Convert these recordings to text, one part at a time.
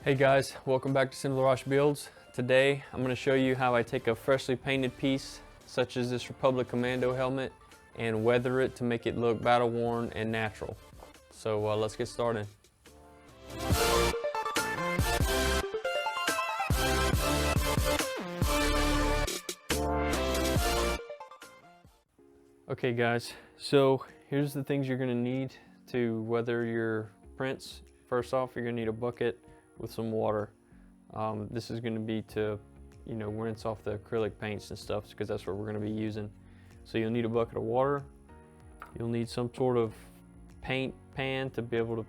Hey guys, welcome back to Simple Rush Builds. Today I'm going to show you how I take a freshly painted piece such as this Republic Commando helmet and weather it to make it look battle worn and natural. So let's get started. Okay guys, so here's the things you're going to need to weather your prints. First off, you're going to need a bucket with some water. This is going to be to, rinse off the acrylic paints and stuff because that's what we're going to be using. So you'll need a bucket of water. You'll need some sort of paint pan to be able to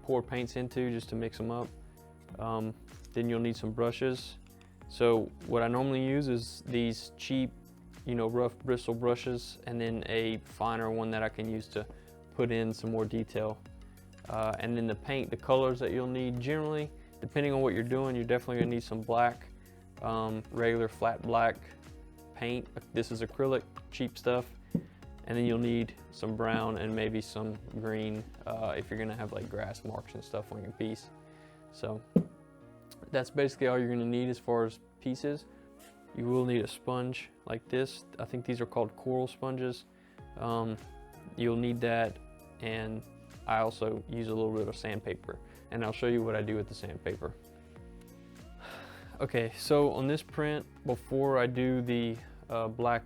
pour paints into just to mix them up. Then you'll need some brushes. So what I normally use is these cheap, rough bristle brushes, and then a finer one that I can use to put in some more detail. And then the paint, the colors that you'll need generally, depending on what you're doing, you're definitely gonna need some black, regular flat black paint. This is acrylic, cheap stuff. And then you'll need some brown and maybe some green if you're gonna have like grass marks and stuff on your piece. So that's basically all you're gonna need as far as pieces. You will need a sponge like this. I think these are called coral sponges. You'll need that, and I also use a little bit of sandpaper, and I'll show you what I do with the sandpaper. Okay, so on this print, before I do the black,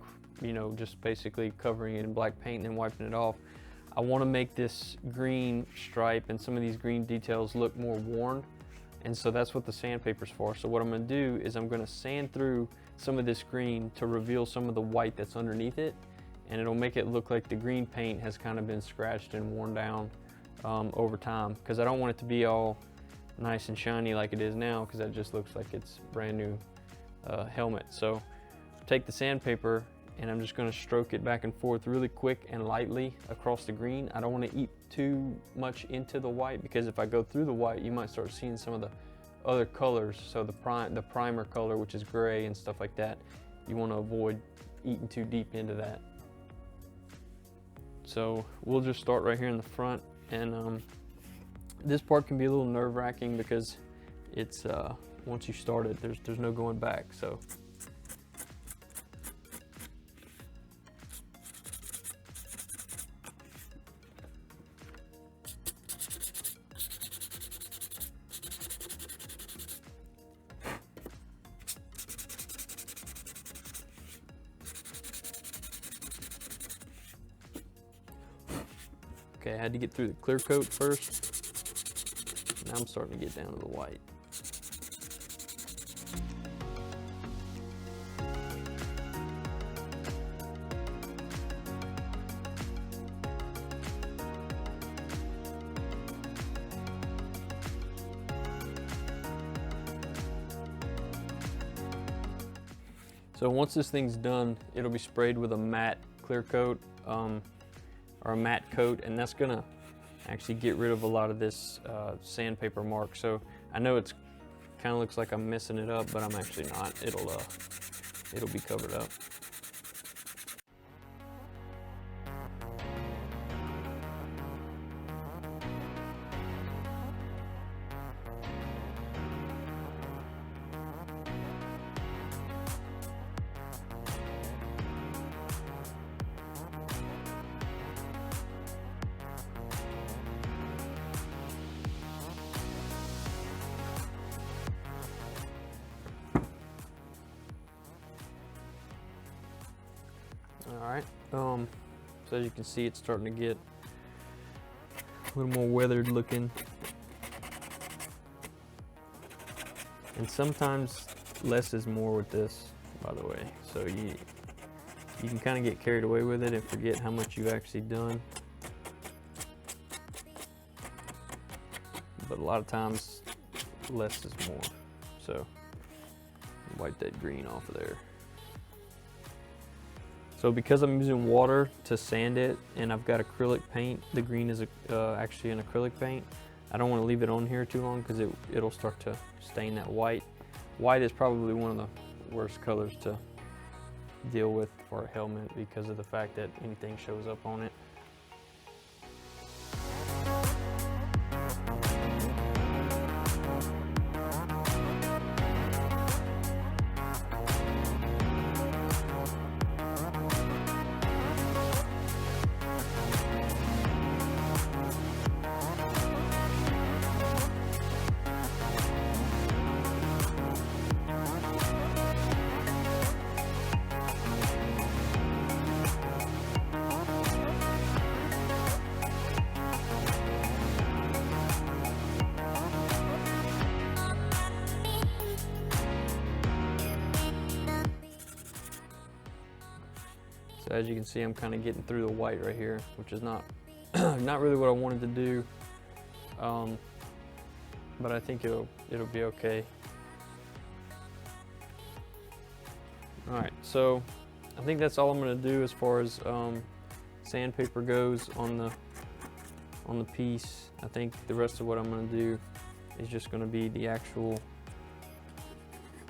just basically covering it in black paint and then wiping it off, I want to make this green stripe and some of these green details look more worn, and so that's what the sandpaper's for. So what I'm going to do is I'm going to sand through some of this green to reveal some of the white that's underneath it, and it'll make it look like the green paint has kind of been scratched and worn down over time, because I don't want it to be all nice and shiny like it is now, because that just looks like it's brand new helmet. So take the sandpaper and I'm just going to stroke it back and forth really quick and lightly across the green. I don't want to eat too much into the white, because if I go through the white you might start seeing some of the other colors. So the primer color, which is gray and stuff like that, you want to avoid eating too deep into that. So we'll just start right here in the front, and this part can be a little nerve-wracking because it's once you start it, there's no going back. So okay, I had to get through the clear coat first. Now I'm starting to get down to the white. So once this thing's done, it'll be sprayed with a matte clear coat, or a matte coat, and that's gonna actually get rid of a lot of this sandpaper mark. So I know it's kind of looks like I'm messing it up, but I'm actually not. It'll be covered up. Alright, so as you can see, it's starting to get a little more weathered looking. And sometimes less is more with this, by the way. So you can kind of get carried away with it and forget how much you've actually done. But a lot of times, less is more. So wipe that green off of there. So because I'm using water to sand it, and I've got acrylic paint, the green is actually an acrylic paint, I don't want to leave it on here too long because it'll start to stain that white. White is probably one of the worst colors to deal with for a helmet because of the fact that anything shows up on it. So as you can see, I'm kind of getting through the white right here, which is not not really what I wanted to do, but I think it'll be okay. All right, so I think that's all I'm going to do as far as sandpaper goes on the piece. I think the rest of what I'm going to do is just going to be the actual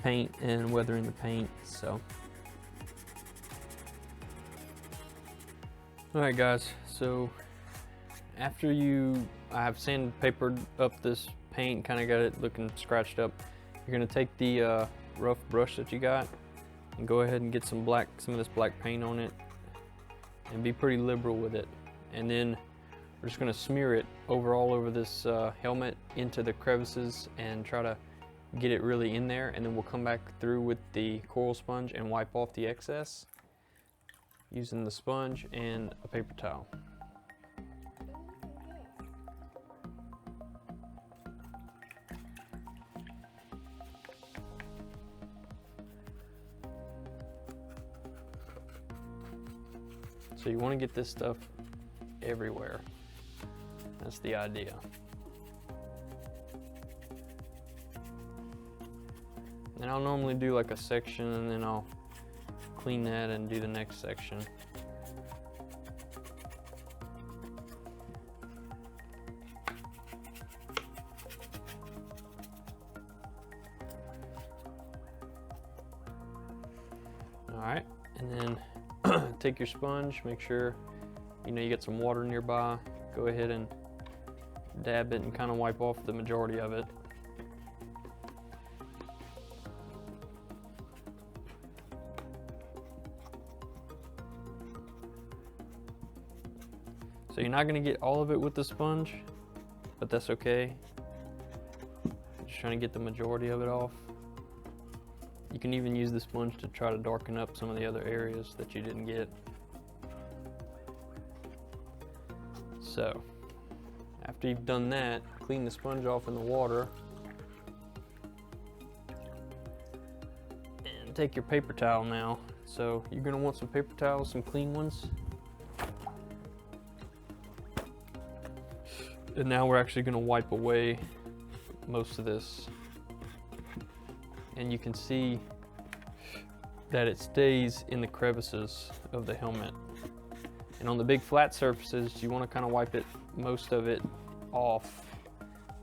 paint and weathering the paint. So, all right, guys. So after I have sandpapered up this paint, kind of got it looking scratched up. You're going to take the rough brush that you got and go ahead and get some of this black paint on it, and be pretty liberal with it. And then we're just going to smear it all over this helmet into the crevices and try to get it really in there. And then we'll come back through with the coral sponge and wipe off the excess using the sponge and a paper towel. So you want to get this stuff everywhere. That's the idea. And I'll normally do like a section, and then I'll clean that and do the next section. All right, and then take your sponge, make sure you get some water nearby. Go ahead and dab it and kind of wipe off the majority of it. So you're not going to get all of it with the sponge, but that's okay. Just trying to get the majority of it off. You can even use the sponge to try to darken up some of the other areas that you didn't get. So, after you've done that, clean the sponge off in the water. And take your paper towel now. So, you're going to want some paper towels, some clean ones. And now we're actually going to wipe away most of this. And you can see that it stays in the crevices of the helmet. And on the big flat surfaces, you want to kind of wipe most of it off,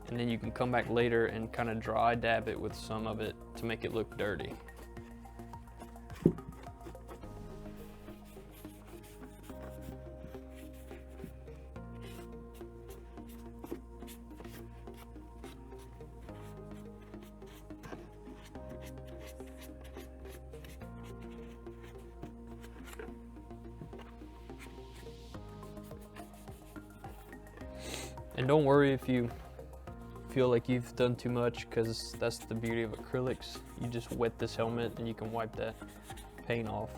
and then you can come back later and kind of dry dab it with some of it to make it look dirty. And don't worry if you feel like you've done too much, because that's the beauty of acrylics. You just wet this helmet and you can wipe that paint off.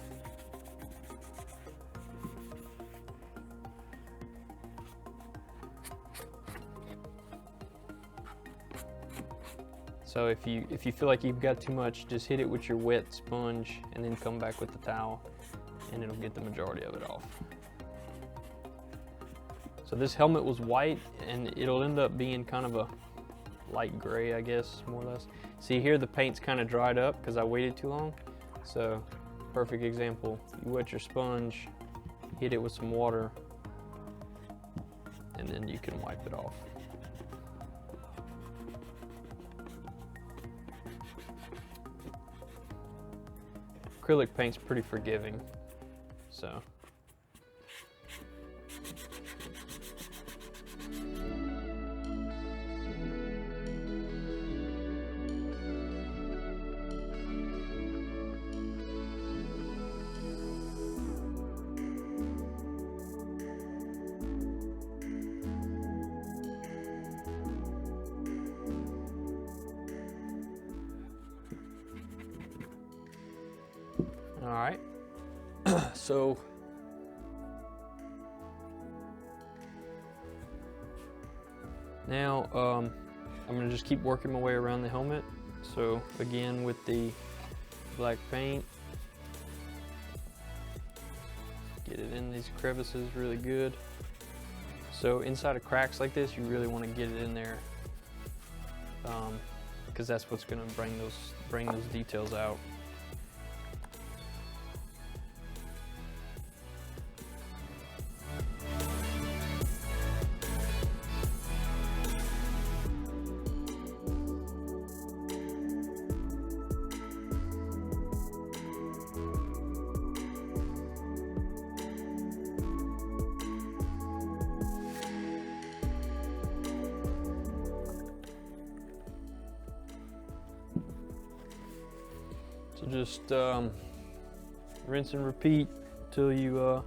So if you feel like you've got too much, just hit it with your wet sponge and then come back with the towel, and it'll get the majority of it off. So this helmet was white, and it'll end up being kind of a light gray, I guess, more or less. See here, the paint's kind of dried up because I waited too long. So, perfect example. You wet your sponge, hit it with some water, and then you can wipe it off. Acrylic paint's pretty forgiving, so. All right, so now I'm gonna just keep working my way around the helmet. So again, with the black paint, Get it in these crevices really good. So inside of cracks like this, you really want to get it in there, because that's what's going to bring those details out. So just rinse and repeat till you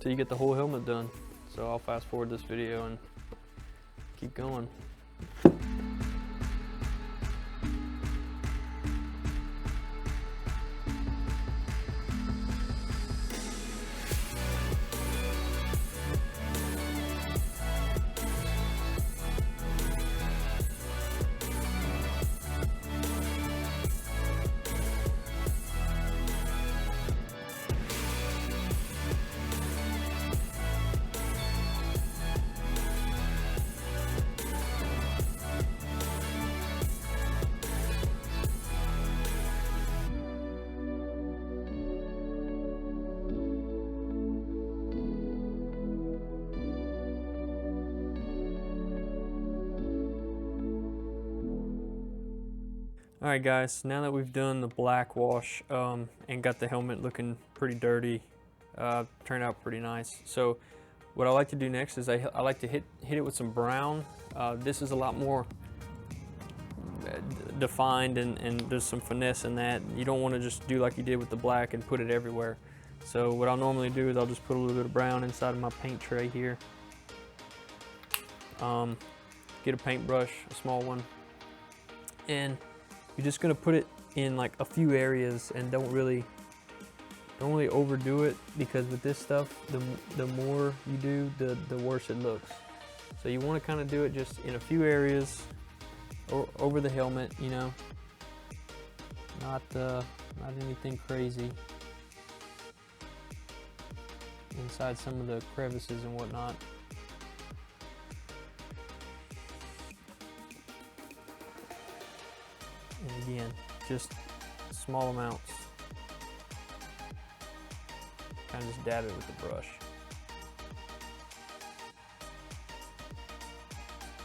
get the whole helmet done. So I'll fast forward this video and keep going. Alright guys, now that we've done the black wash and got the helmet looking pretty dirty, turned out pretty nice. So what I like to do next is I like to hit it with some brown. This is a lot more defined and there's some finesse in that. You don't want to just do like you did with the black and put it everywhere. So what I'll normally do is I'll just put a little bit of brown inside of my paint tray here. Get a paintbrush, a small one, and you're just gonna put it in like a few areas and don't really overdo it, because with this stuff, the more you do, the worse it looks. So you want to kind of do it just in a few areas or over the helmet, you know, not anything crazy. Inside some of the crevices and whatnot. And again, just small amounts. Kind of just dab it with the brush.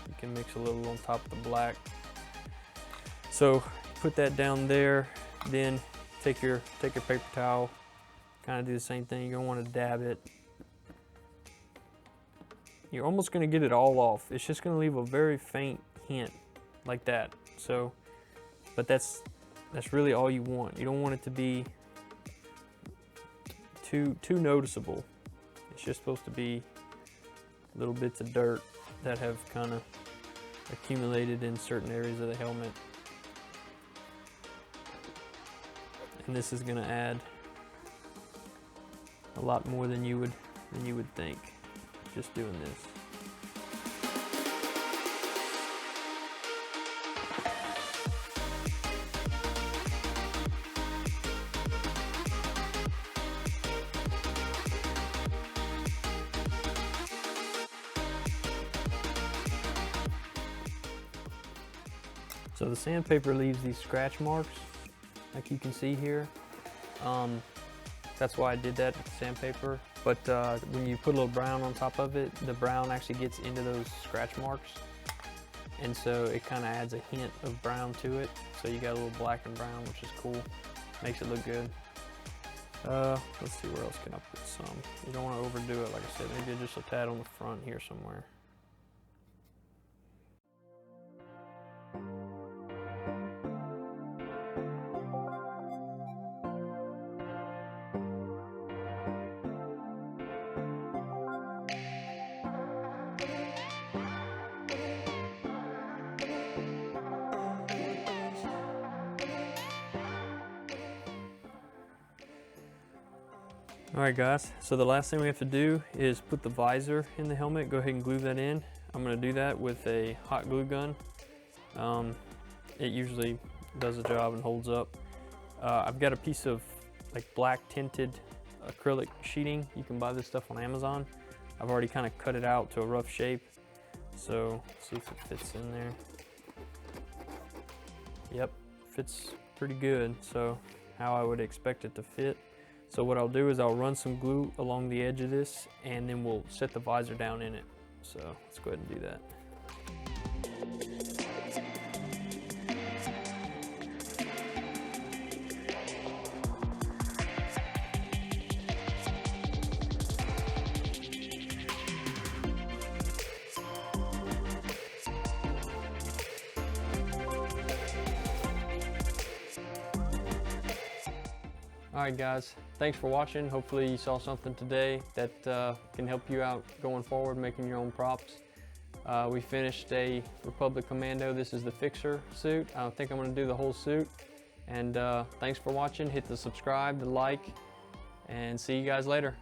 You can mix a little on top of the black. So put that down there, then take your paper towel, kind of do the same thing. You're gonna want to dab it. You're almost gonna get it all off. It's just gonna leave a very faint hint like that. So, but that's really all you want. You don't want it to be too noticeable. It's just supposed to be little bits of dirt that have kind of accumulated in certain areas of the helmet. And this is going to add a lot more than you would think just doing this. So the sandpaper leaves these scratch marks, like you can see here. That's why I did that with the sandpaper. But when you put a little brown on top of it, the brown actually gets into those scratch marks. And so it kind of adds a hint of brown to it. So you got a little black and brown, which is cool. Makes it look good. Let's see, where else can I put some? You don't want to overdo it, like I said. Maybe just a tad on the front here somewhere. Alright guys, so the last thing we have to do is put the visor in the helmet. Go ahead and glue that in. I'm going to do that with a hot glue gun. It usually does the job and holds up. I've got a piece of like black tinted acrylic sheeting. You can buy this stuff on Amazon. I've already kind of cut it out to a rough shape. So see if it fits in there. Yep, fits pretty good. So how I would expect it to fit. So what I'll do is I'll run some glue along the edge of this, and then we'll set the visor down in it. So let's go ahead and do that. All right, guys, thanks for watching. Hopefully you saw something today that can help you out going forward, making your own props. We finished a Republic Commando. This is the fixer suit. I think I'm gonna do the whole suit. And thanks for watching. Hit the subscribe, the like, and see you guys later.